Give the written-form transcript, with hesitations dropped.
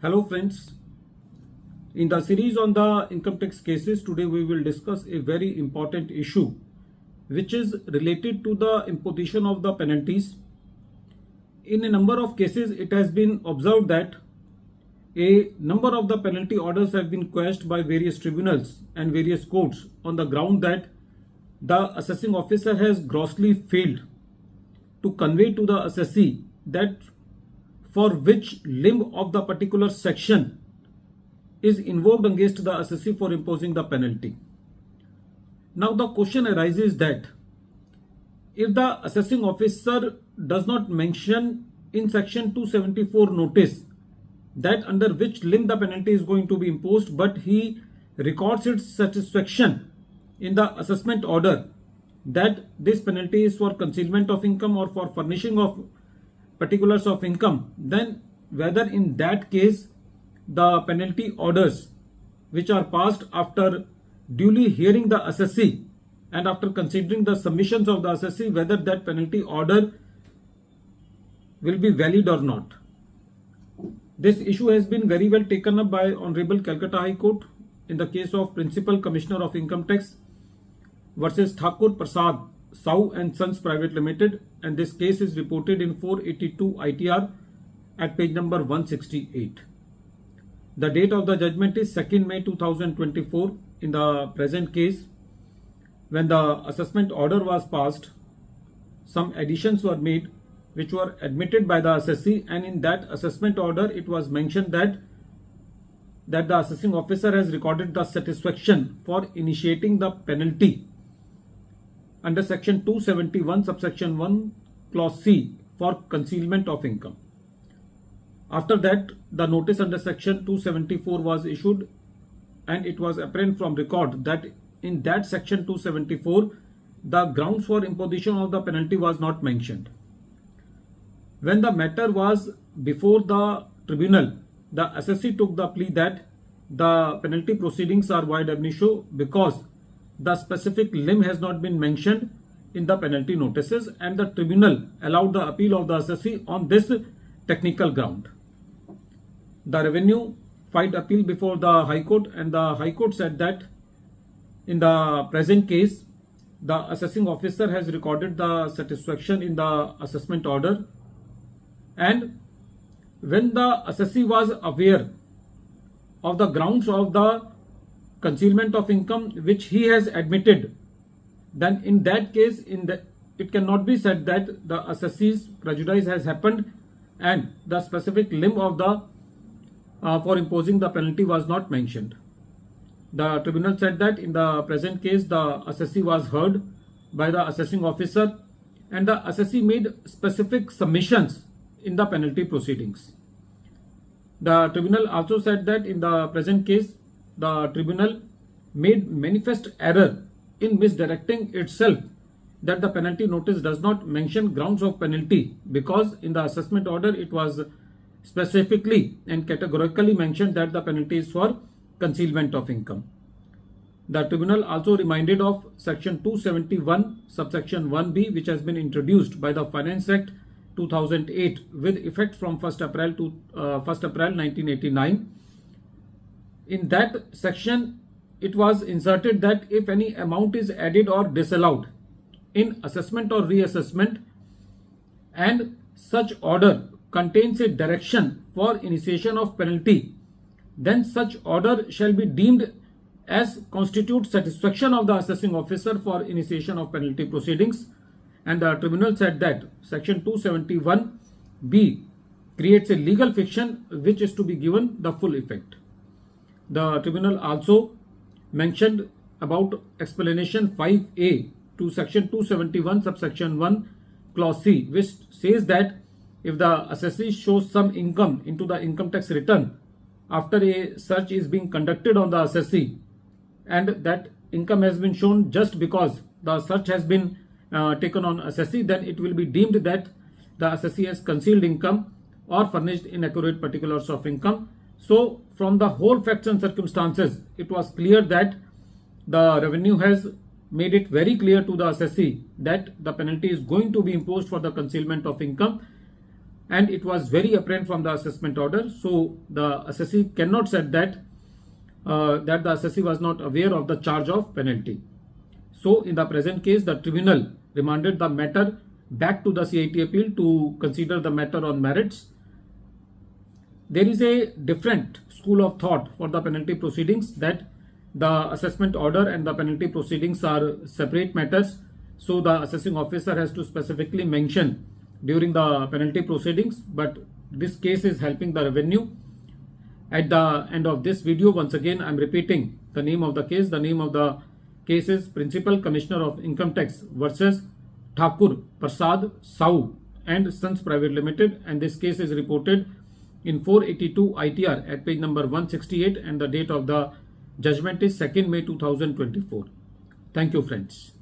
Hello friends, in the series on the income tax cases, today we will discuss a very important issue which is related to the imposition of the penalties. In a number of cases, it has been observed that a number of the penalty orders have been quashed by various tribunals and various courts on the ground that the assessing officer has grossly failed to convey to the assessee that for which limb of the particular section is invoked against the assessee for imposing the penalty. Now the question arises that if the assessing officer does not mention in section 274 notice that under which limb the penalty is going to be imposed, but he records its satisfaction in the assessment order that this penalty is for concealment of income or for furnishing of particulars of income, then whether in that case the penalty orders which are passed after duly hearing the assessee and after considering the submissions of the assessee, whether that penalty order will be valid or not. This issue has been very well taken up by Honorable Calcutta High Court in the case of Principal Commissioner of Income Tax versus Thakur Prasad Sau and Sons Private Limited, and this case is reported in 482 ITR at page number 168. The date of the judgment is 2nd May 2024. In the present case, when the assessment order was passed, some additions were made which were admitted by the assessee, and in that assessment order it was mentioned that the assessing officer has recorded the satisfaction for initiating the penalty under section 271 subsection 1 clause C for concealment of income. After that, the notice under section 274 was issued, and it was apparent from record that in that section 274 the grounds for imposition of the penalty was not mentioned. When the matter was before the tribunal, the assessee took the plea that the penalty proceedings are void ab initio because the specific limb has not been mentioned in the penalty notices, and the tribunal allowed the appeal of the assessee on this technical ground. The revenue filed appeal before the High Court, and the High Court said that in the present case, the assessing officer has recorded the satisfaction in the assessment order, and when the assessee was aware of the grounds of the concealment of income which he has admitted, then in that case it cannot be said that the assessee's prejudice has happened and the specific limb of the for imposing the penalty was not mentioned. The tribunal said that in the present case the assessee was heard by the assessing officer, and the assessee made specific submissions in the penalty proceedings. The tribunal also said that in the present case the tribunal made manifest error in misdirecting itself that the penalty notice does not mention grounds of penalty, because in the assessment order it was specifically and categorically mentioned that the penalty is for concealment of income. The tribunal also reminded of section 271 subsection 1b, which has been introduced by the Finance Act 2008 with effect from 1st April 1989. In that section, it was inserted that if any amount is added or disallowed in assessment or reassessment, and such order contains a direction for initiation of penalty, then such order shall be deemed as constitute satisfaction of the assessing officer for initiation of penalty proceedings. And the tribunal said that section 271b creates a legal fiction which is to be given the full effect. The tribunal also mentioned about explanation 5a to section 271 subsection 1 clause C, which says that if the assessee shows some income into the income tax return after a search is being conducted on the assessee, and that income has been shown just because the search has been taken on assessee, then it will be deemed that the assessee has concealed income or furnished inaccurate particulars of income. So from the whole facts and circumstances, it was clear that the revenue has made it very clear to the assessee that the penalty is going to be imposed for the concealment of income, and it was very apparent from the assessment order. So the assessee cannot say that the assessee was not aware of the charge of penalty. So in the present case, the tribunal remanded the matter back to the CIT appeal to consider the matter on merits. There is a different school of thought for the penalty proceedings, that the assessment order and the penalty proceedings are separate matters. So the assessing officer has to specifically mention during the penalty proceedings, but this case is helping the revenue. At the end of this video, once again I am repeating the name of the case. The name of the case is Principal Commissioner of Income Tax versus Thakur Prasad Sau and Sons Private Limited, and this case is reported in 482 ITR at page number 168, and the date of the judgment is 2nd May 2024. Thank you, friends.